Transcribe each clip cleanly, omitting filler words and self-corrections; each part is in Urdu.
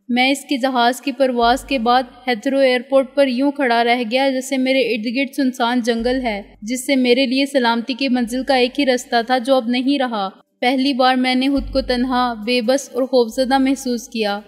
میں اس کی جہاز کی پرواز کے بعد ہیتھرو ایئرپورٹ پر یوں کھڑا رہ گیا جیسے میرے ارد گرد سنسان جنگل ہے، جس سے میرے لیے سلامتی کی منزل کا ایک ہی رستہ تھا جو اب نہیں رہا۔ پہلی بار میں نے خود کو تنہا، بے بس اور خوفزدہ محسوس کیا۔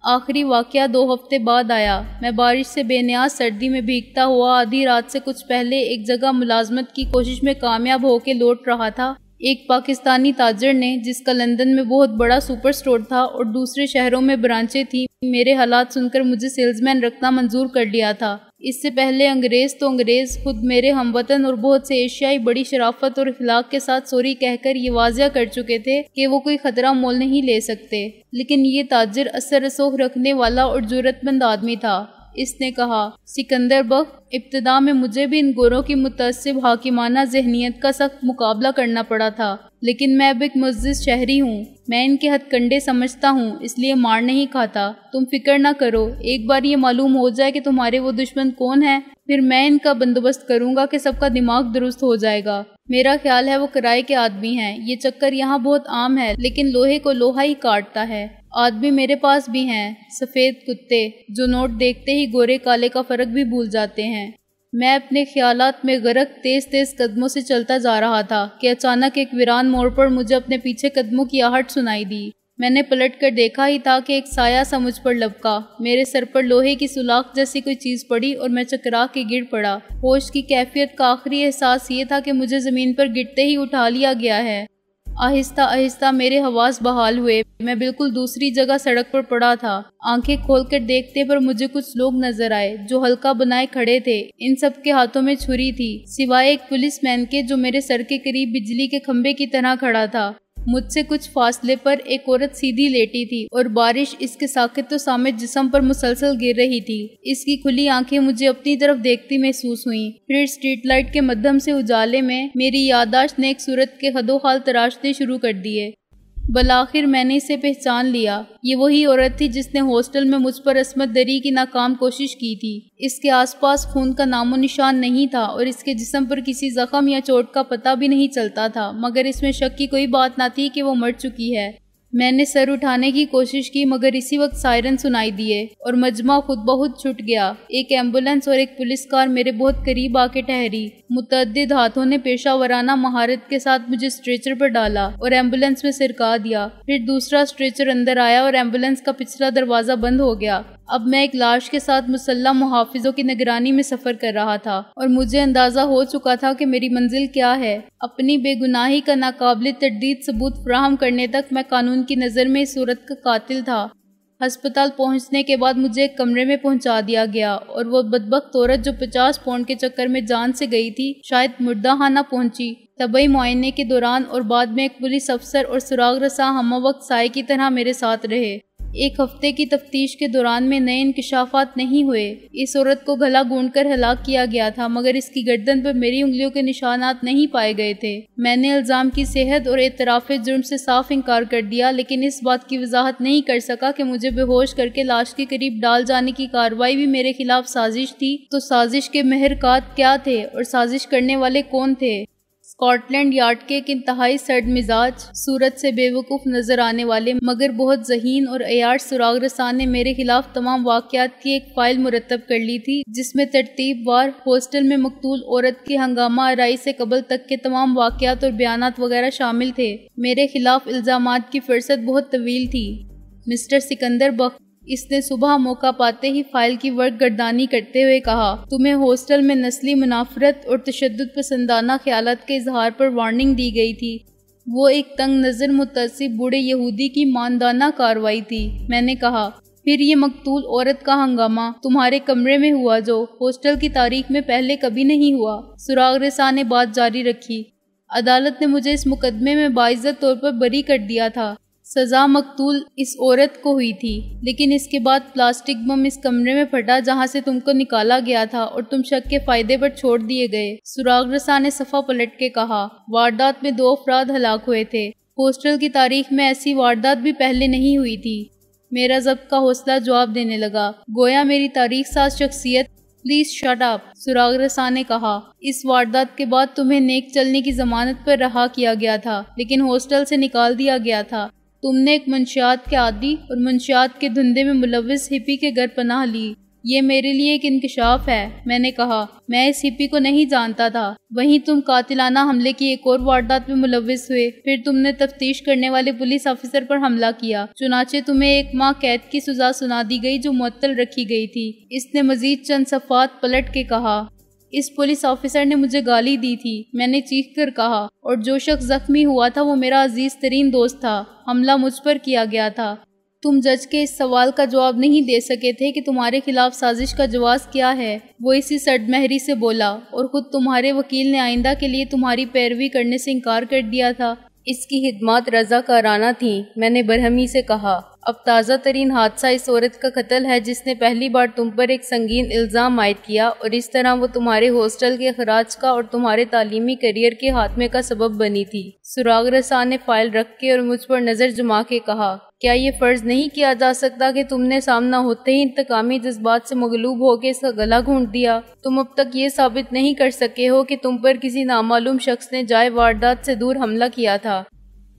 آخری واقعہ 2 ہفتے بعد آیا۔ میں بارش سے بے نیاز سردی میں بھیگتا ہوا آدھی رات سے کچھ پہلے ایک جگہ ملازمت کی کوشش میں کامیاب ہو کے لوٹ رہا تھا۔ ایک پاکستانی تاجر نے، جس کا لندن میں بہت بڑا سپر سٹور تھا اور دوسرے شہروں میں برانچیں تھیں، میرے حالات سن کر مجھے سیلز مین رکھنا منظور کر لیا تھا۔ اس سے پہلے انگریز خود میرے ہم وطن اور بہت سے ایشیائی بڑی شرافت اور اخلاق کے ساتھ سوری کہہ کر یہ واضح کر چکے تھے کہ وہ کوئی خطرہ مول نہیں لے سکتے، لیکن یہ تاجر اثر رسوخ رکھنے والا اور جرأت مند آدمی تھا۔ اس نے کہا، سکندر بخت، ابتدا میں مجھے بھی ان گوروں کی متعصب حاکمانہ ذہنیت کا سخت مقابلہ کرنا پڑا تھا، لیکن میں اب ایک معزز شہری ہوں، میں ان کے ہتھ کنڈے سمجھتا ہوں، اس لیے مار نہیں کھاتا۔ تم فکر نہ کرو، ایک بار یہ معلوم ہو جائے کہ تمہارے وہ دشمن کون ہیں، پھر میں ان کا بندوبست کروں گا کہ سب کا دماغ درست ہو جائے گا۔ میرا خیال ہے وہ کرائے کے آدمی ہیں۔ یہ چکر یہاں بہت عام ہے، لیکن لوہے کو لوہا ہی کاٹتا ہے۔ آدمی میرے پاس بھی ہیں، سفید کتے، جو نوٹ دیکھتے ہی گورے کالے کا فرق بھی بھول جاتے ہیں۔ میں اپنے خیالات میں غرق تیز قدموں سے چلتا جا رہا تھا کہ اچانک ایک ویران موڑ پر مجھے اپنے پیچھے قدموں کی آہٹ سنائی دی۔ میں نے پلٹ کر دیکھا ہی تھا کہ ایک سایہ سا مجھ پر لپکا۔ میرے سر پر لوہے کی سولاخ جیسی کوئی چیز پڑی اور میں چکرا کے گر پڑا۔ ہوش کی کیفیت کا آخری احساس یہ تھا کہ مجھے زمین پر گرتے ہی اٹھا لیا گیا ہے۔ آہستہ آہستہ میرے حواس بحال ہوئے۔ میں بالکل دوسری جگہ سڑک پر پڑا تھا۔ آنکھیں کھول کر دیکھتے پر مجھے کچھ لوگ نظر آئے جو حلقہ بنائے کھڑے تھے۔ ان سب کے ہاتھوں میں چھری تھی، سوائے ایک پولیس مین کے جو میرے سر کے قریب بجلی کے کھمبے کی طرح کھڑا تھا۔ مجھ سے کچھ فاصلے پر ایک عورت سیدھی لیٹی تھی اور بارش اس کے ساکت و صامت جسم پر مسلسل گر رہی تھی۔ اس کی کھلی آنکھیں مجھے اپنی طرف دیکھتی محسوس ہوئیں۔ پھر اسٹریٹ لائٹ کے مدھم سے اجالے میں میری یادداشت نے ایک صورت کے خد و خال تراشنے شروع کر دیے۔ بالآخر میں نے اسے پہچان لیا۔ یہ وہی عورت تھی جس نے ہاسٹل میں مجھ پر عصمت دری کی ناکام کوشش کی تھی۔ اس کے آس پاس خون کا نام و نشان نہیں تھا اور اس کے جسم پر کسی زخم یا چوٹ کا پتہ بھی نہیں چلتا تھا، مگر اس میں شک کی کوئی بات نہ تھی کہ وہ مر چکی ہے۔ میں نے سر اٹھانے کی کوشش کی مگر اسی وقت سائرن سنائی دیے اور مجمع خود بخود چھٹ گیا۔ ایک ایمبولینس اور ایک پولیس کار میرے بہت قریب آ کے ٹھہری۔ متعدد ہاتھوں نے پیشہ ورانہ مہارت کے ساتھ مجھے اسٹریچر پر ڈالا اور ایمبولینس میں سرکا دیا۔ پھر دوسرا اسٹریچر اندر آیا اور ایمبولینس کا پچھلا دروازہ بند ہو گیا۔ اب میں ایک لاش کے ساتھ مسلح محافظوں کی نگرانی میں سفر کر رہا تھا اور مجھے اندازہ ہو چکا تھا کہ میری منزل کیا ہے۔ اپنی بے گناہی کا ناقابل تردید ثبوت فراہم کرنے تک میں قانون کی نظر میں اس صورت کا قاتل تھا۔ ہسپتال پہنچنے کے بعد مجھے ایک کمرے میں پہنچا دیا گیا اور وہ بدبخت عورت جو 50 پاؤنڈ کے چکر میں جان سے گئی تھی شاید مردہ نہ پہنچی۔ طبی معائنے کے دوران اور بعد میں ایک پولیس افسر اور سراغ رساں ہمہ وقت سائے کی طرح میرے ساتھ رہے۔ 1 ہفتے کی تفتیش کے دوران میں نئے انکشافات نہیں ہوئے۔ اس عورت کو گلا گونڈ کر ہلاک کیا گیا تھا مگر اس کی گردن پر میری انگلیوں کے نشانات نہیں پائے گئے تھے۔ میں نے الزام کی صحت اور اعتراف جرم سے صاف انکار کر دیا، لیکن اس بات کی وضاحت نہیں کر سکا کہ مجھے بے ہوش کر کے لاش کے قریب ڈال جانے کی کارروائی بھی میرے خلاف سازش تھی۔ تو سازش کے محرکات کیا تھے اور سازش کرنے والے کون تھے؟ اسکاٹ لینڈ یارڈ کے ایک انتہائی سرد مزاج، صورت سے بے وقوف نظر آنے والے مگر بہت ذہین اور عیاش سراغ رساں نے میرے خلاف تمام واقعات کی ایک فائل مرتب کر لی تھی، جس میں ترتیب وار ہاسٹل میں مقتول عورت کی ہنگامہ آرائی سے قبل تک کے تمام واقعات اور بیانات وغیرہ شامل تھے۔ میرے خلاف الزامات کی فہرست بہت طویل تھی۔ مسٹر سکندر بخت، اس نے صبح موقع پاتے ہی فائل کی ورق گردانی کرتے ہوئے کہا، تمہیں ہاسٹل میں نسلی منافرت اور تشدد پسندانہ خیالات کے اظہار پر وارننگ دی گئی تھی۔ وہ ایک تنگ نظر متعصب بوڑھے یہودی کی ماندانہ کارروائی تھی۔ میں نے کہا، پھر یہ مقتول عورت کا ہنگامہ تمہارے کمرے میں ہوا جو ہاسٹل کی تاریخ میں پہلے کبھی نہیں ہوا۔ سراغ رساں نے بات جاری رکھی، عدالت نے مجھے اس مقدمے میں باعزت طور پر بری کر دیا تھا۔ سزا مقتول اس عورت کو ہوئی تھی، لیکن اس کے بعد پلاسٹک بم اس کمرے میں پھٹا جہاں سے تم کو نکالا گیا تھا اور تم شک کے فائدے پر چھوڑ دیے گئے۔ سراغ رساں نے صفحہ پلٹ کے کہا، واردات میں 2 افراد ہلاک ہوئے تھے۔ ہاسٹل کی تاریخ میں ایسی واردات بھی پہلے نہیں ہوئی تھی۔ میرا ضبط کا حوصلہ جواب دینے لگا، گویا میری تاریخ ساز شخصیت۔ پلیز شٹ اپ، سراغ رساں نے کہا، اس واردات کے بعد تمہیں نیک چلنے کی ضمانت پر رہا کیا گیا تھا، لیکن ہاسٹل سے نکال دیا گیا تھا۔ تم نے ایک منشیات کے عادی اور منشیات کے دھندے میں ملوث ہپی کے گھر پناہ لی۔ یہ میرے لیے ایک انکشاف ہے، میں نے کہا۔ میں اس ہپی کو نہیں جانتا تھا۔ وہیں تم قاتلانہ حملے کی ایک اور واردات میں ملوث ہوئے، پھر تم نے تفتیش کرنے والے پولیس آفیسر پر حملہ کیا، چنانچہ تمہیں 1 ماہ قید کی سزا سنا دی گئی جو معطل رکھی گئی تھی۔ اس نے مزید چند صفحات پلٹ کے کہا۔ اس پولیس آفیسر نے مجھے گالی دی تھی، میں نے چیخ کر کہا، اور جو شخص زخمی ہوا تھا وہ میرا عزیز ترین دوست تھا۔ حملہ مجھ پر کیا گیا تھا۔ تم جج کے اس سوال کا جواب نہیں دے سکے تھے کہ تمہارے خلاف سازش کا جواز کیا ہے۔ وہ اسی سرد مہری سے بولا، اور خود تمہارے وکیل نے آئندہ کے لیے تمہاری پیروی کرنے سے انکار کر دیا تھا۔ اس کی خدمات رضاکارانہ تھیں، میں نے برہمی سے کہا۔ اب تازہ ترین حادثہ اس عورت کا قتل ہے جس نے پہلی بار تم پر ایک سنگین الزام عائد کیا، اور اس طرح وہ تمہارے ہاسٹل کے اخراج کا اور تمہارے تعلیمی کیریئر کے خاتمے کا سبب بنی تھی۔ سراغ رساں نے فائل رکھ کے اور مجھ پر نظر جما کے کہا، کیا یہ فرض نہیں کیا جا سکتا کہ تم نے سامنا ہوتے ہی انتقامی جذبات سے مغلوب ہو کے اس کا گلا گھونٹ دیا؟ تم اب تک یہ ثابت نہیں کر سکے ہو کہ تم پر کسی نامعلوم شخص نے جائے واردات سے دور حملہ کیا تھا۔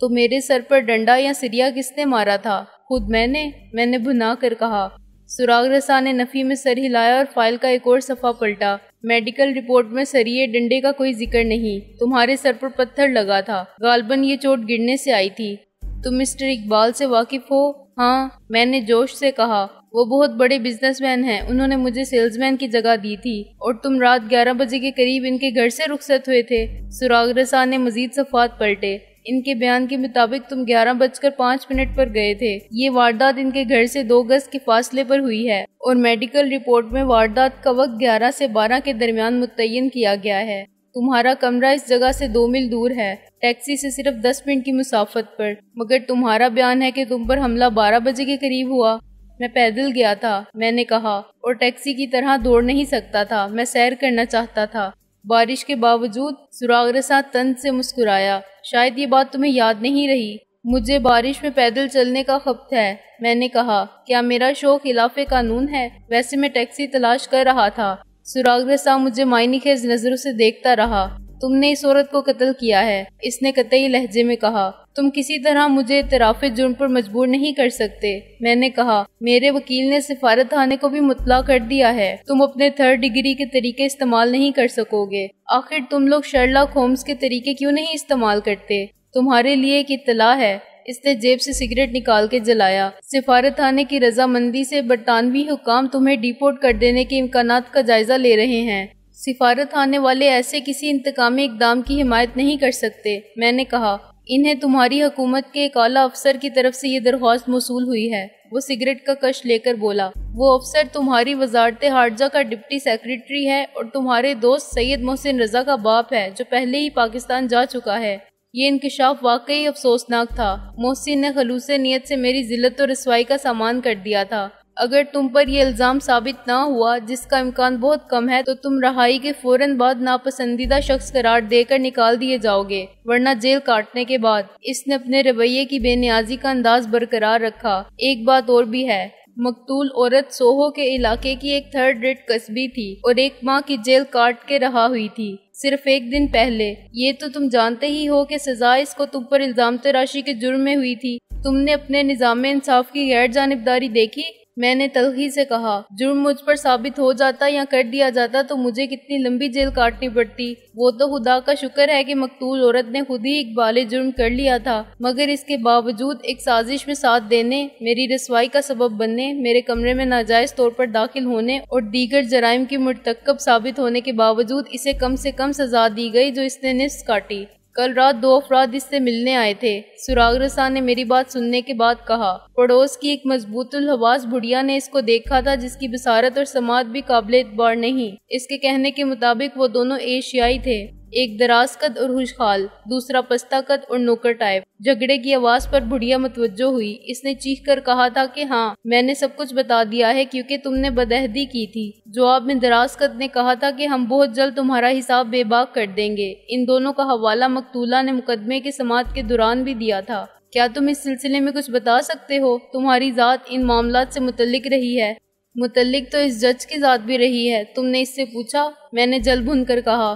تو میرے سر پر ڈنڈا یا سریا کس نے مارا تھا؟ خود میں نے بھنا کر کہا۔ سراغ رساں نے نفی میں سر ہلایا اور فائل کا ایک اور صفحہ پلٹا۔ میڈیکل رپورٹ میں سریے ڈنڈے کا کوئی ذکر نہیں، تمہارے سر پر پتھر لگا تھا، غالباً یہ چوٹ گرنے سے آئی تھی۔ تم مسٹر اقبال سے واقف ہو؟ ہاں، میں نے جوش سے کہا۔ وہ بہت بڑے بزنس مین ہیں، انہوں نے مجھے سیلز مین کی جگہ دی تھی، اور تم رات 11 بجے کے قریب ان کے گھر سے رخصت ہوئے تھے۔ سراغ رساں نے مزید صفحات پلٹے۔ ان کے بیان کے مطابق تم 11:05 پر گئے تھے۔ یہ واردات ان کے گھر سے 2 گز کے فاصلے پر ہوئی ہے، اور میڈیکل رپورٹ میں واردات کا وقت 11 سے 12 کے درمیان متعین کیا گیا ہے۔ تمہارا کمرہ اس جگہ سے 2 میل دور ہے، ٹیکسی سے صرف 10 منٹ کی مسافت پر، مگر تمہارا بیان ہے کہ تم پر حملہ 12 بجے کے قریب ہوا۔ میں پیدل گیا تھا، میں نے کہا، اور ٹیکسی کی طرح دوڑ نہیں سکتا تھا، میں سیر کرنا چاہتا تھا۔ بارش کے باوجود؟ سراغ رساں طنز سے مسکرایا۔ شاید یہ بات تمہیں یاد نہیں رہی۔ مجھے بارش میں پیدل چلنے کا خبت ہے، میں نے کہا۔ کیا میرا شوق خلاف قانون ہے؟ ویسے میں ٹیکسی تلاش کر رہا تھا۔ سراغ رساں مجھے معنی خیز نظروں سے دیکھتا رہا۔ تم نے اس عورت کو قتل کیا ہے، اس نے قطعی لہجے میں کہا۔ تم کسی طرح مجھے اعتراف جرم پر مجبور نہیں کر سکتے، میں نے کہا۔ میرے وکیل نے سفارت خانے کو بھی مطلع کر دیا ہے، تم اپنے 3rd ڈگری کے طریقے استعمال نہیں کر سکو گے۔ آخر تم لوگ شرلاک ہومز کے طریقے کیوں نہیں استعمال کرتے؟ تمہارے لیے ایک اطلاع ہے۔ اس نے جیب سے سگریٹ نکال کے جلایا۔ سفارت خانے کی رضامندی سے برطانوی حکام تمہیں ڈیپورٹ کر دینے کے امکانات کا جائزہ لے رہے ہیں۔ سفارت خانے والے ایسے کسی انتقامی اقدام کی حمایت نہیں کر سکتے، میں نے کہا۔ انہیں تمہاری حکومت کے ایک اعلیٰ افسر کی طرف سے یہ درخواست موصول ہوئی ہے، وہ سگریٹ کا کش لے کر بولا۔ وہ افسر تمہاری وزارت خارجہ کا ڈپٹی سیکریٹری ہے اور تمہارے دوست سید محسن رضا کا باپ ہے جو پہلے ہی پاکستان جا چکا ہے۔ یہ انکشاف واقعی افسوسناک تھا۔ محسن نے خلوص نیت سے میری ذلت و رسوائی کا سامان کر دیا تھا۔ اگر تم پر یہ الزام ثابت نہ ہوا، جس کا امکان بہت کم ہے، تو تم رہائی کے فوراً بعد ناپسندیدہ شخص قرار دے کر نکال دیے جاؤ گے، ورنہ جیل کاٹنے کے بعد۔ اس نے اپنے رویے کی بے نیازی کا انداز برقرار رکھا۔ ایک بات اور بھی ہے، مقتول عورت سوہو کے علاقے کی ایک 3rd ریٹ قصبی تھی اور 1 ماہ کی جیل کاٹ کے رہا ہوئی تھی، صرف 1 دن پہلے۔ یہ تو تم جانتے ہی ہو کہ سزا اس کو تم پر الزام تراشی کے جرم میں ہوئی تھی۔ تم نے اپنے نظام انصاف کی غیر جانبداری دیکھی؟ میں نے تلخی سے کہا۔ جرم مجھ پر ثابت ہو جاتا یا کر دیا جاتا تو مجھے کتنی لمبی جیل کاٹنی پڑتی۔ وہ تو خدا کا شکر ہے کہ مقتول عورت نے خود ہی اقبال جرم کر لیا تھا، مگر اس کے باوجود ایک سازش میں ساتھ دینے، میری رسوائی کا سبب بننے، میرے کمرے میں ناجائز طور پر داخل ہونے اور دیگر جرائم کی مرتکب ثابت ہونے کے باوجود اسے کم سے کم سزا دی گئی جو اس نے نصف کاٹی۔ کل رات 2 افراد اس سے ملنے آئے تھے، سراغ رساں نے میری بات سننے کے بعد کہا۔ پڑوس کی ایک مضبوط الحواس بڑھیا نے اس کو دیکھا تھا جس کی بصارت اور سماعت بھی قابل اعتبار نہیں۔ اس کے کہنے کے مطابق وہ دونوں ایشیائی تھے، ایک دراز قد اور خوشحال، دوسرا پستہ قد اور نوکر ٹائپ۔ جھگڑے کی آواز پر بڑھیا متوجہ ہوئی۔ اس نے چیخ کر کہا تھا کہ ہاں، میں نے سب کچھ بتا دیا ہے کیونکہ تم نے بدعہدی کی تھی۔ جواب میں دراز قد نے کہا تھا کہ ہم بہت جلد تمہارا حساب بے باک کر دیں گے۔ ان دونوں کا حوالہ مقتولہ نے مقدمے کی سماعت کے دوران بھی دیا تھا۔ کیا تم اس سلسلے میں کچھ بتا سکتے ہو؟ تمہاری ذات ان معاملات سے متعلق رہی ہے۔ متعلق تو اس جج کی ذات بھی رہی ہے، تم نے اس سے پوچھا؟ میں نے جل بھن کر کہا۔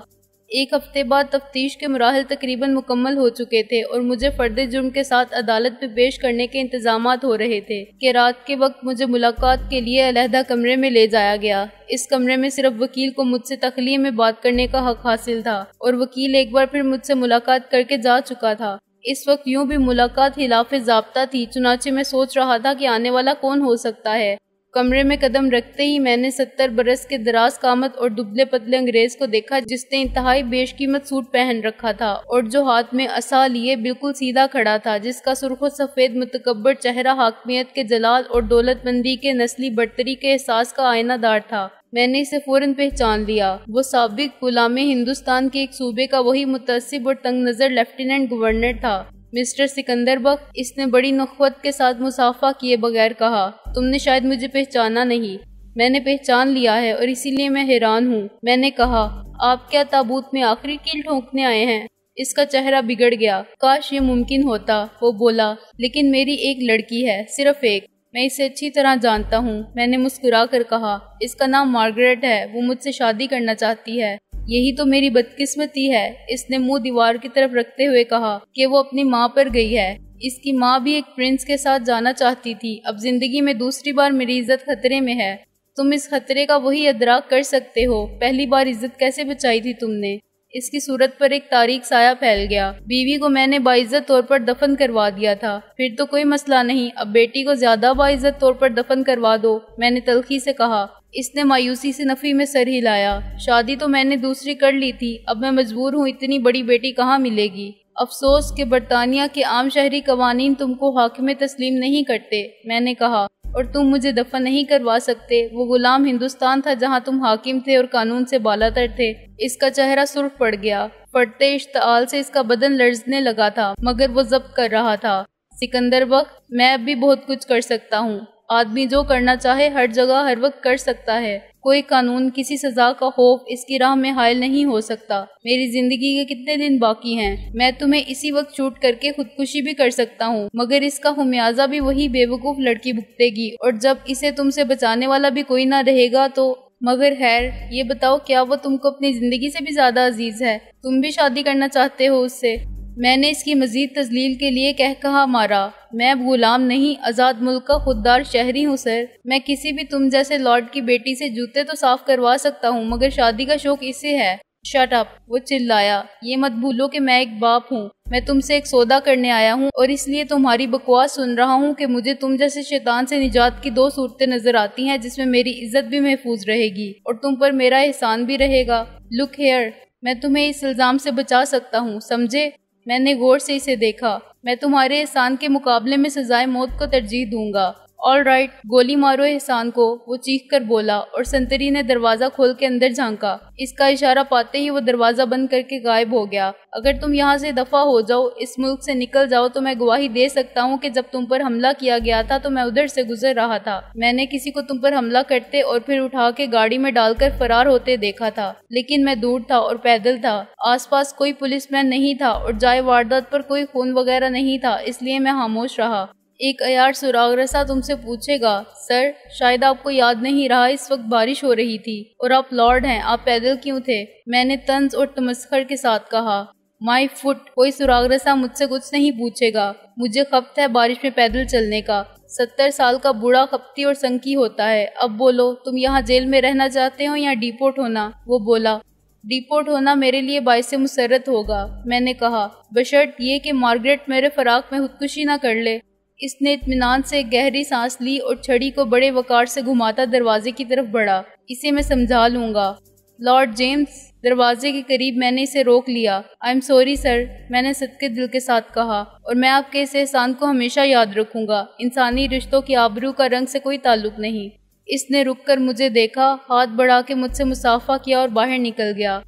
ایک ہفتے بعد تفتیش کے مراحل تقریباً مکمل ہو چکے تھے اور مجھے فرد جرم کے ساتھ عدالت میں پیش کرنے کے انتظامات ہو رہے تھے کہ رات کے وقت مجھے ملاقات کے لیے علیحدہ کمرے میں لے جایا گیا۔ اس کمرے میں صرف وکیل کو مجھ سے تخلیہ میں بات کرنے کا حق حاصل تھا اور وکیل ایک بار پھر مجھ سے ملاقات کر کے جا چکا تھا۔ اس وقت یوں بھی ملاقات خلاف ضابطہ تھی، چنانچہ میں سوچ رہا تھا کہ آنے والا کون ہو سکتا ہے۔ کمرے میں قدم رکھتے ہی میں نے 70 برس کے دراز قامت اور دبلے پتلے انگریز کو دیکھا جس نے انتہائی بیش قیمت سوٹ پہن رکھا تھا اور جو ہاتھ میں عصا لیے بالکل سیدھا کھڑا تھا، جس کا سرخ و سفید متکبر چہرہ حاکمیت کے جلال اور دولت مندی کے نسلی برتری کے احساس کا آئینہ دار تھا۔ میں نے اسے فوراً پہچان لیا۔ وہ سابق غلام ہندوستان کے ایک صوبے کا وہی متعصب اور تنگ نظر لیفٹیننٹ گورنر تھا، مسٹر سکندر بخش۔ اس نے بڑی نخوت کے ساتھ مصافحہ کیے بغیر کہا، تم نے شاید مجھے پہچانا نہیں۔ میں نے پہچان لیا ہے اور اسی لیے میں حیران ہوں۔ میں نے کہا، آپ کیا تابوت میں آخری کیل ٹھونکنے آئے ہیں؟ اس کا چہرہ بگڑ گیا۔ کاش یہ ممکن ہوتا، وہ بولا، لیکن میری ایک لڑکی ہے، صرف ایک۔ میں اسے اچھی طرح جانتا ہوں، میں نے مسکرا کر کہا۔ اس کا نام مارگریٹ ہے، وہ مجھ سے شادی کرنا چاہتی ہے۔ یہی تو میری بدقسمتی ہے، اس نے منہ دیوار کی طرف رکھتے ہوئے کہا، کہ وہ اپنی ماں پر گئی ہے۔ اس کی ماں بھی ایک پرنس کے ساتھ جانا چاہتی تھی۔ اب زندگی میں دوسری بار میری عزت خطرے میں ہے۔ تم اس خطرے کا وہی ادراک کر سکتے ہو۔ پہلی بار عزت کیسے بچائی تھی تم نے؟ اس کی صورت پر ایک تاریک سایہ پھیل گیا۔ بیوی کو میں نے باعزت طور پر دفن کروا دیا تھا، پھر تو کوئی مسئلہ نہیں، اب بیٹی کو زیادہ باعزت طور پر دفن کروا دو، میں نے تلخی سے کہا۔ اس نے مایوسی سے نفی میں سر ہلایا۔ شادی تو میں نے دوسری کر لی تھی، اب میں مجبور ہوں، اتنی بڑی بیٹی کہاں ملے گی؟ افسوس کہ برطانیہ کے عام شہری قوانین تم کو حاکم تسلیم نہیں کرتے، میں نے کہا، اور تم مجھے دفن نہیں کروا سکتے۔ وہ غلام ہندوستان تھا جہاں تم حاکم تھے اور قانون سے بالاتر تھے۔ اس کا چہرہ سرخ پڑ گیا۔ پڑتے اشتعال سے اس کا بدن لرزنے لگا تھا، مگر وہ ضبط کر رہا تھا۔ سکندر بخش، میں اب بھی بہت کچھ کر سکتا ہوں۔ آدمی جو کرنا چاہے ہر جگہ ہر وقت کر سکتا ہے۔ کوئی قانون، کسی سزا کا خوف اس کی راہ میں حائل نہیں ہو سکتا۔ میری زندگی کے کتنے دن باقی ہیں؟ میں تمہیں اسی وقت شوٹ کر کے خودکشی بھی کر سکتا ہوں، مگر اس کا خمیازہ بھی وہی بے وقوف لڑکی بھگتے گی، اور جب اسے تم سے بچانے والا بھی کوئی نہ رہے گا تو… مگر خیر، یہ بتاؤ، کیا وہ تم کو اپنی زندگی سے بھی زیادہ عزیز ہے؟ تم بھی شادی کرنا چاہتے ہو اس سے؟ میں نے اس کی مزید تذلیل کے لیے کہا مارا، میں اب غلام نہیں، آزاد ملک کا خوددار شہری ہوں سر۔ میں کسی بھی تم جیسے لارڈ کی بیٹی سے جوتے تو صاف کروا سکتا ہوں، مگر شادی کا شوق اسے ہے۔ شٹ اپ، وہ چلایا، یہ مت بھولو کہ میں ایک باپ ہوں۔ میں تم سے ایک سودا کرنے آیا ہوں اور اس لیے تمہاری بکواس سن رہا ہوں کہ مجھے تم جیسے شیطان سے نجات کی دو صورتیں نظر آتی ہیں جس میں میری عزت بھی محفوظ رہے گی اور تم پر میرا احسان بھی رہے گا۔ لک ہیئر، میں تمہیں اس الزام سے بچا سکتا ہوں، سمجھے؟ میں نے غور سے اسے دیکھا۔ میں تمہارے احسان کے مقابلے میں سزائے موت کو ترجیح دوں گا۔ آل رائٹ، گولی مارو احسان کو، وہ چیخ کر بولا، اور سنتری نے دروازہ کھول کے اندر جھانکا۔ اس کا اشارہ پاتے ہی وہ دروازہ بند کر کے غائب ہو گیا۔ اگر تم یہاں سے دفع ہو جاؤ، اس ملک سے نکل جاؤ، تو میں گواہی دے سکتا ہوں کہ جب تم پر حملہ کیا گیا تھا تو میں ادھر سے گزر رہا تھا۔ میں نے کسی کو تم پر حملہ کرتے اور پھر اٹھا کے گاڑی میں ڈال کر فرار ہوتے دیکھا تھا، لیکن میں دور تھا اور پیدل تھا۔ آس پاس کوئی پولیس مین نہیں تھا اور جائے واردات پر کوئی خون وغیرہ نہیں تھا، اس لیے میں خاموش رہا۔ ایک عیار سراغ رسا تم سے پوچھے گا، سر، شاید آپ کو یاد نہیں رہا، اس وقت بارش ہو رہی تھی اور آپ لارڈ ہیں، آپ پیدل کیوں تھے؟ میں نے طنز اور تمسخر کے ساتھ کہا۔ مائی فٹ، کوئی سراغ رسا مجھ سے کچھ نہیں پوچھے گا، مجھے خپت ہے بارش میں پیدل چلنے کا۔ 70 سال کا بوڑھا خپتی اور سنکی ہوتا ہے۔ اب بولو، تم یہاں جیل میں رہنا چاہتے ہو یا ڈیپورٹ ہونا؟ وہ بولا۔ ڈیپورٹ ہونا میرے لیے باعث مسرت ہوگا، میں نے کہا، بشرط یہ کہ مارگریٹ میرے فراق میں خودکشی نہ کر لے۔ اس نے اطمینان سے ایک گہری سانس لی اور چھڑی کو بڑے وقار سے گھماتا دروازے کی طرف بڑھا۔ اسے میں سمجھا لوں گا۔ لارڈ جیمز، دروازے کے قریب میں نے اسے روک لیا۔ آئی ایم سوری سر، میں نے صدقے دل کے ساتھ کہا، اور میں آپ کے اس احسان کو ہمیشہ یاد رکھوں گا۔ انسانی رشتوں کی آبرو کا رنگ سے کوئی تعلق نہیں۔ اس نے رک کر مجھے دیکھا، ہاتھ بڑھا کے مجھ سے مصافحہ کیا اور باہر نکل گیا۔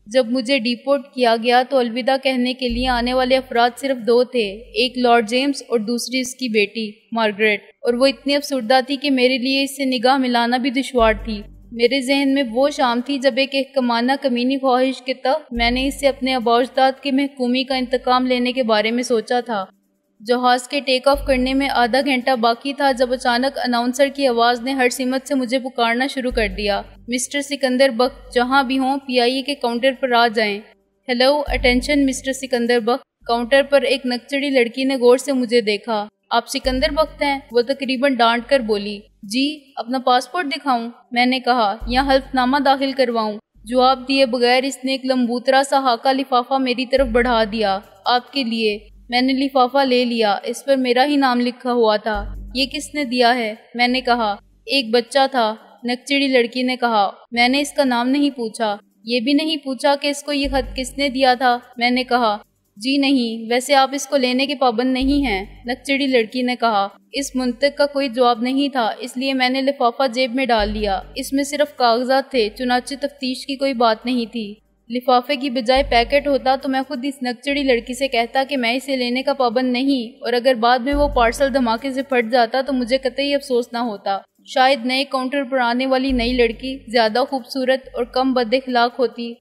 جب مجھے ڈیپورٹ کیا گیا تو الوداع کہنے کے لیے آنے والے افراد صرف 2 تھے، ایک لارڈ جیمز اور دوسری اس کی بیٹی مارگریٹ، اور وہ اتنی افسردہ تھی کہ میرے لیے اس سے نگاہ ملانا بھی دشوار تھی۔ میرے ذہن میں وہ شام تھی جب ایک احکامانہ کمینی خواہش کے تحت میں نے اس سے اپنے آباء و اجداد کی محکومی کا انتقام لینے کے بارے میں سوچا تھا۔ جہاز کے ٹیک آف کرنے میں آدھا گھنٹہ باقی تھا جب اچانک اناؤنسر کی آواز نے ہر سمت سے مجھے پکارنا شروع کر دیا۔ مسٹر سکندر بخت، جہاں بھی ہوں PIA کے کاؤنٹر پر آ جائیں۔ ہیلو، اٹینشن مسٹر سکندر بخت۔ کاؤنٹر پر ایک نکچڑی لڑکی نے غور سے مجھے دیکھا۔ آپ سکندر بخت ہیں؟ وہ تقریباً ڈانٹ کر بولی۔ جی، اپنا پاسپورٹ دکھاؤں؟ میں نے کہا، یا حلف نامہ داخل کرواؤں؟ جواب دیے بغیر اس نے ایک لمبوترا سا ہاکا لفافہ میری طرف بڑھا دیا۔ آپ کے لیے۔ میں نے لفافہ لے لیا، اس پر میرا ہی نام لکھا ہوا تھا۔ یہ کس نے دیا ہے؟ میں نے کہا، ایک بچہ تھا۔ نکچڑی لڑکی نے کہا، میں نے اس کا نام نہیں پوچھا۔ یہ بھی نہیں پوچھا کہ اس کو یہ خط کس نے دیا تھا؟ میں نے کہا، جی نہیں، ویسے آپ اس کو لینے کے پابند نہیں ہیں۔ نکچڑی لڑکی نے کہا، اس منطق کا کوئی جواب نہیں تھا، اس لیے میں نے لفافہ جیب میں ڈال لیا۔ اس میں صرف کاغذات تھے، چنانچہ تفتیش کی کوئی بات نہیں تھی۔ لفافے کی بجائے پیکٹ ہوتا تو میں خود اس نکچڑی لڑکی سے کہتا کہ میں اسے لینے کا پابند نہیں، اور اگر بعد میں وہ پارسل دھماکے سے پھٹ جاتا تو مجھے قطعی افسوس نہ ہوتا۔ شاید نئے کاؤنٹر پر آنے والی نئی لڑکی زیادہ خوبصورت اور کم بد اخلاق ہوتی۔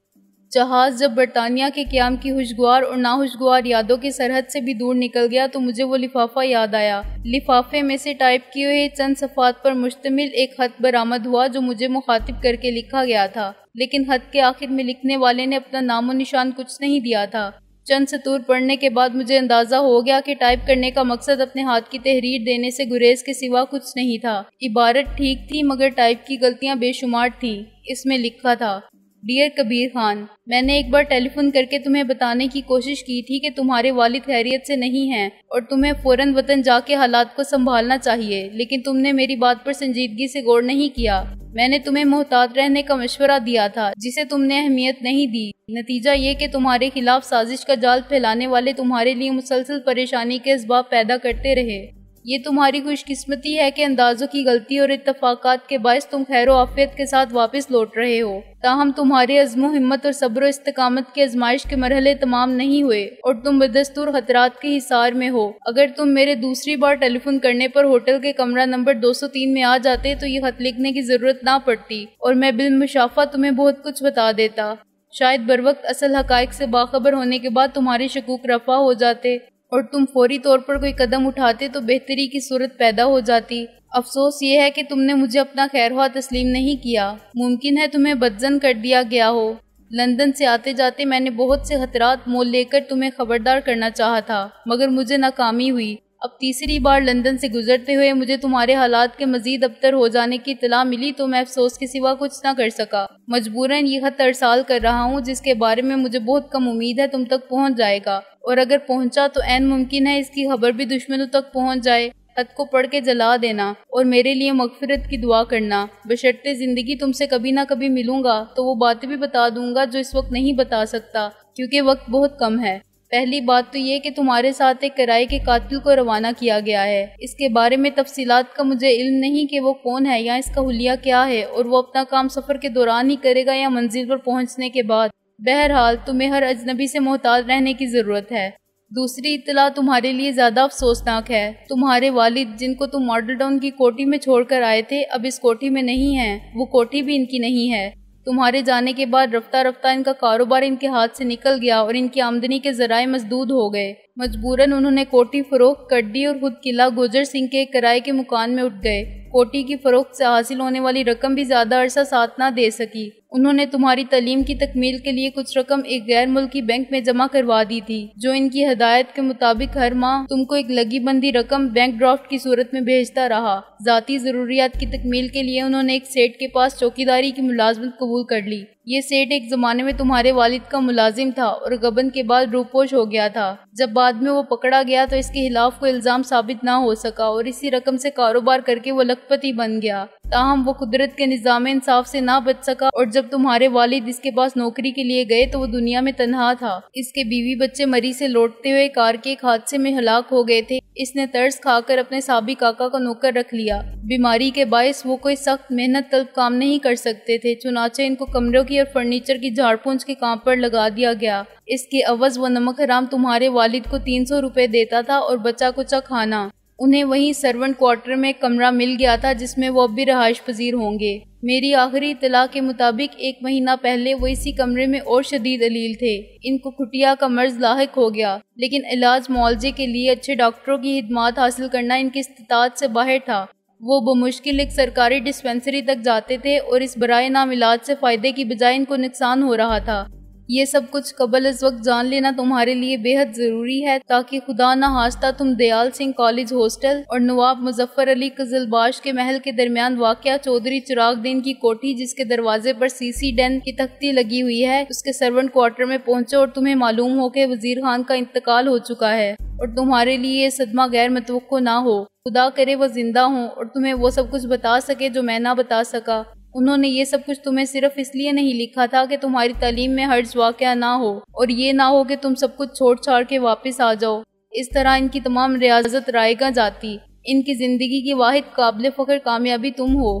جہاز جب برطانیہ کے قیام کی خوشگوار اور ناخوشگوار یادوں کی سرحد سے بھی دور نکل گیا تو مجھے وہ لفافہ یاد آیا۔ لفافے میں سے ٹائپ کیے ہوئے چند صفحات پر مشتمل ایک خط برآمد ہوا جو مجھے مخاطب کر کے لکھا گیا تھا، لیکن خط کے آخر میں لکھنے والے نے اپنا نام و نشان کچھ نہیں دیا تھا۔ چند سطور پڑھنے کے بعد مجھے اندازہ ہو گیا کہ ٹائپ کرنے کا مقصد اپنے ہاتھ کی تحریر دینے سے گریز کے سوا کچھ نہیں تھا۔ عبارت ٹھیک تھی مگر ٹائپ کی غلطیاں بے شمار تھیں۔ اس میں لکھا تھا، ڈیئر کبیر خان، میں نے ایک بار ٹیلی فون کر کے تمہیں بتانے کی کوشش کی تھی کہ تمہارے والد خیریت سے نہیں ہیں اور تمہیں فوراً وطن جا کے حالات کو سنبھالنا چاہیے، لیکن تم نے میری بات پر سنجیدگی سے غور نہیں کیا۔ میں نے تمہیں محتاط رہنے کا مشورہ دیا تھا جسے تم نے اہمیت نہیں دی۔ نتیجہ یہ کہ تمہارے خلاف سازش کا جال پھیلانے والے تمہارے لیے مسلسل پریشانی کے اسباب پیدا کرتے رہے۔ یہ تمہاری خوش قسمتی ہے کہ اندازوں کی غلطی اور اتفاقات کے باعث تم خیر و عافیت کے ساتھ واپس لوٹ رہے ہو، تاہم تمہارے عزم و ہمت اور صبر و استقامت کے آزمائش کے مرحلے تمام نہیں ہوئے اور تم بدستور خطرات کے حصار میں ہو۔ اگر تم میرے دوسری بار ٹیلی فون کرنے پر ہوٹل کے کمرہ نمبر 203 میں آ جاتے تو یہ خط لکھنے کی ضرورت نہ پڑتی اور میں بالمشافہ تمہیں بہت کچھ بتا دیتا۔ شاید بروقت اصل حقائق سے باخبر ہونے کے بعد تمہارے شکوک رفع ہو جاتے اور تم فوری طور پر کوئی قدم اٹھاتے تو بہتری کی صورت پیدا ہو جاتی۔ افسوس یہ ہے کہ تم نے مجھے اپنا خیرخواہ تسلیم نہیں کیا۔ ممکن ہے تمہیں بدظن کر دیا گیا ہو۔ لندن سے آتے جاتے میں نے بہت سے خطرات مول لے کر تمہیں خبردار کرنا چاہا تھا مگر مجھے ناکامی ہوئی۔ اب تیسری بار لندن سے گزرتے ہوئے مجھے تمہارے حالات کے مزید ابتر ہو جانے کی اطلاع ملی تو میں افسوس کے سوا کچھ نہ کر سکا۔ مجبوراً یہ خط ارسال کر رہا ہوں جس کے بارے میں مجھے بہت کم امید ہے تم تک پہنچ جائے گا، اور اگر پہنچا تو عین ممکن ہے اس کی خبر بھی دشمنوں تک پہنچ جائے۔ خط کو پڑھ کے جلا دینا اور میرے لیے مغفرت کی دعا کرنا۔ بشرطِ زندگی تم سے کبھی نہ کبھی ملوں گا تو وہ باتیں بھی بتا دوں گا جو اس وقت نہیں بتا سکتا کیونکہ وقت بہت کم ہے۔ پہلی بات تو یہ کہ تمہارے ساتھ ایک کرائے کے قاتل کو روانہ کیا گیا ہے۔ اس کے بارے میں تفصیلات کا مجھے علم نہیں کہ وہ کون ہے یا اس کا حلیہ کیا ہے اور وہ اپنا کام سفر کے دوران ہی کرے گا یا منزل پر پہنچنے کے بعد۔ بہرحال تمہیں ہر اجنبی سے محتاط رہنے کی ضرورت ہے۔ دوسری اطلاع تمہارے لیے زیادہ افسوسناک ہے۔ تمہارے والد جن کو تم ماڈل ٹاؤن کی کوٹھی میں چھوڑ کر آئے تھے اب اس کوٹھی میں نہیں ہیں، وہ کوٹھی بھی ان کی نہیں ہے۔ تمہارے جانے کے بعد رفتہ رفتہ ان کا کاروبار ان کے ہاتھ سے نکل گیا اور ان کی آمدنی کے ذرائع مسدود ہو گئے۔ مجبوراً انہوں نے کوٹھی فروخت کر دی اور خود قلعہ گوجر سنگھ کے کرائے کے مکان میں اٹھ گئے۔ کوٹھی کی فروخت سے حاصل ہونے والی رقم بھی زیادہ عرصہ ساتھ نہ دے سکی۔ انہوں نے تمہاری تعلیم کی تکمیل کے لیے کچھ رقم ایک غیر ملکی بینک میں جمع کروا دی تھی جو ان کی ہدایت کے مطابق ہر ماہ تم کو ایک لگی بندی رقم بینک ڈرافٹ کی صورت میں بھیجتا رہا۔ ذاتی ضروریات کی تکمیل کے لیے انہوں نے ایک سیٹ کے پاس چوکیداری کی ملازمت قبول کر لی۔ یہ سیٹ ایک زمانے میں تمہارے والد کا ملازم تھا اور غبن کے بعد روپوش ہو گیا تھا۔ جب بعد میں وہ پکڑا گیا تو اس کے خلاف کوئی الزام ثابت نہ ہو سکا اور اسی رقم سے کاروبار کر کے وہ لکھپتی بن گیا۔ تاہم وہ قدرت کے نظام انصاف سے نہ بچ سکا اور جب تمہارے والد اس کے پاس نوکری کے لیے گئے تو وہ دنیا میں تنہا تھا۔ اس کے بیوی بچے مری سے لوٹتے ہوئے کار کے ایک حادثے میں ہلاک ہو گئے تھے۔ اس نے ترس کھا کر اپنے سابق آقا کا نوکر رکھ لیا۔ بیماری کے باعث وہ کوئی سخت محنت طلب کام نہیں کر سکتے تھے، چنانچہ ان کو کمروں کی اور فرنیچر کی جھاڑ پونچھ کے کام پر لگا دیا گیا۔ اس کے عوض وہ نمک حرام تمہارے والد کو 300 روپے دیتا تھا اور بچا کچا کھانا۔ انہیں وہیں سرونٹ کوارٹر میں ایک کمرہ مل گیا تھا جس میں وہ اب بھی رہائش پذیر ہوں گے۔ میری آخری اطلاع کے مطابق 1 مہینہ پہلے وہ اسی کمرے میں اور شدید علیل تھے۔ ان کو کھٹیا کا مرض لاحق ہو گیا، لیکن علاج معالجے کے لیے اچھے ڈاکٹروں کی خدمات حاصل کرنا ان کی استطاعت سے باہر تھا۔ وہ بمشکل ایک سرکاری ڈسپنسری تک جاتے تھے اور اس برائے نام علاج سے فائدے کی بجائے ان کو نقصان ہو رہا تھا۔ یہ سب کچھ قبل از وقت جان لینا تمہارے لیے بے حد ضروری ہے تاکہ خدا نہ خواستہ تم دیال سنگھ کالج ہاسٹل اور نواب مظفر علی قزلباش کے محل کے درمیان واقع چودھری چراغ دین کی کوٹھی جس کے دروازے پر سی ڈین کی تختی لگی ہوئی ہے اس کے سرونٹ کوارٹر میں پہنچو اور تمہیں معلوم ہو کہ وزیر خان کا انتقال ہو چکا ہے اور تمہارے لیے یہ صدمہ غیر متوقع نہ ہو۔ خدا کرے وہ زندہ ہوں اور تمہیں وہ سب کچھ بتا سکے جو میں نہ بتا سکا۔ انہوں نے یہ سب کچھ تمہیں صرف اس لیے نہیں لکھا تھا کہ تمہاری تعلیم میں حرج واقع نہ ہو اور یہ نہ ہو کہ تم سب کچھ چھوڑ چھاڑ کے واپس آ جاؤ۔ اس طرح ان کی تمام ریاضت رائگاں جاتی۔ ان کی زندگی کی واحد قابل فخر کامیابی تم ہو۔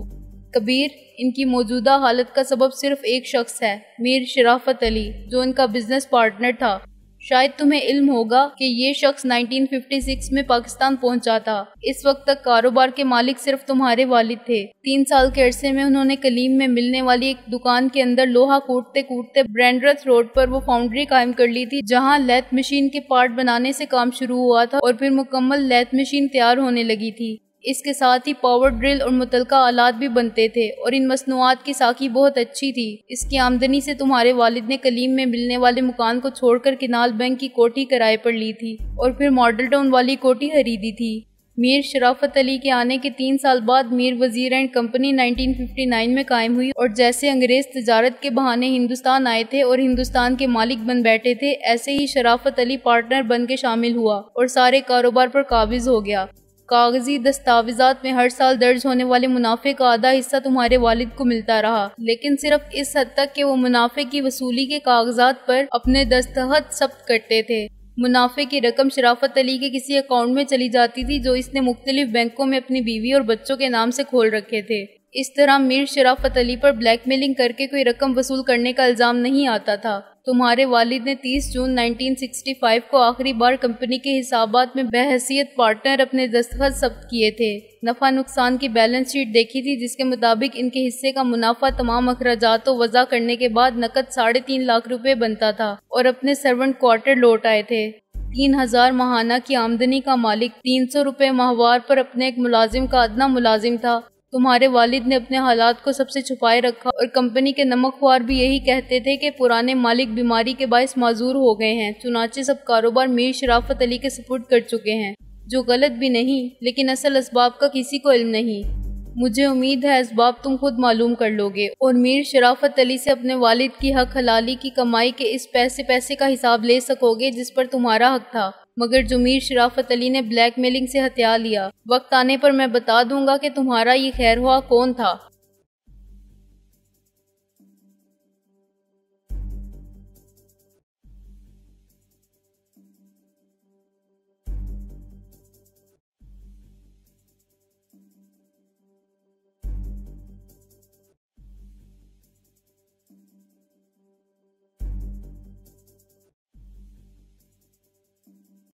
کبیر، ان کی موجودہ حالت کا سبب صرف ایک شخص ہے، میر شرافت علی، جو ان کا بزنس پارٹنر تھا۔ شاید تمہیں علم ہوگا کہ یہ شخص 1956 میں پاکستان پہنچا تھا۔ اس وقت تک کاروبار کے مالک صرف تمہارے والد تھے۔ 3 سال کے عرصے میں انہوں نے کلیم میں ملنے والی ایک دکان کے اندر لوہا کوٹتے کوٹتے برینڈرتھ روڈ پر وہ فاؤنڈری قائم کر لی تھی جہاں لیتھ مشین کے پارٹ بنانے سے کام شروع ہوا تھا اور پھر مکمل لیتھ مشین تیار ہونے لگی تھی۔ اس کے ساتھ ہی پاور ڈرل اور متعلقہ آلات بھی بنتے تھے اور ان مصنوعات کی ساکھی بہت اچھی تھی۔ اس کی آمدنی سے تمہارے والد نے کلیم میں ملنے والے مکان کو چھوڑ کر کنال بینک کی کوٹھی کرائے پر لی تھی اور پھر ماڈل ٹاؤن والی کوٹھی خریدی تھی۔ میر شرافت علی کے آنے کے 3 سال بعد میر وزیر اینڈ کمپنی 1959 میں قائم ہوئی اور جیسے انگریز تجارت کے بہانے ہندوستان آئے تھے اور ہندوستان کے مالک بن بیٹھے تھے، ایسے ہی شرافت علی پارٹنر بن کے شامل ہوا اور سارے کاروبار پر قابض ہو گیا۔ کاغذی دستاویزات میں ہر سال درج ہونے والے منافع کا آدھا حصہ تمہارے والد کو ملتا رہا، لیکن صرف اس حد تک کہ وہ منافع کی وصولی کے کاغذات پر اپنے دستخط ثبت کرتے تھے۔ منافع کی رقم شرافت علی کے کسی اکاؤنٹ میں چلی جاتی تھی جو اس نے مختلف بینکوں میں اپنی بیوی اور بچوں کے نام سے کھول رکھے تھے۔ اس طرح میر شرافت علی پر بلیک میلنگ کر کے کوئی رقم وصول کرنے کا الزام نہیں آتا تھا۔ تمہارے والد نے 30 جون 1965 کو آخری بار کمپنی کے حسابات میں بحیثیت پارٹنر اپنے دستخط ثبت کیے تھے۔ نفع نقصان کی بیلنس شیٹ دیکھی تھی جس کے مطابق ان کے حصے کا منافع تمام اخراجات کو وضع کرنے کے بعد نقد 3.5 لاکھ روپے بنتا تھا اور اپنے سرونٹ کوارٹر لوٹ آئے تھے۔ 3000 ماہانہ کی آمدنی کا مالک 300 روپے ماہوار پر اپنے ایک ملازم کا ادنیٰ ملازم تھا۔ تمہارے والد نے اپنے حالات کو سب سے چھپائے رکھا اور کمپنی کے نمک خوار بھی یہی کہتے تھے کہ پرانے مالک بیماری کے باعث معذور ہو گئے ہیں، چنانچہ سب کاروبار میر شرافت علی کے سپرد کر چکے ہیں، جو غلط بھی نہیں، لیکن اصل اسباب کا کسی کو علم نہیں۔ مجھے امید ہے اسباب تم خود معلوم کر لوگے اور میر شرافت علی سے اپنے والد کی حق حلالی کی کمائی کے اس پیسے کا حساب لے سکو گے جس پر تمہارا حق تھا، مگر جو میر شرافت علی نے بلیک میلنگ سے ہتھیا لیا۔ وقت آنے پر میں بتا دوں گا کہ تمہارا یہ خیر خواہ کون تھا۔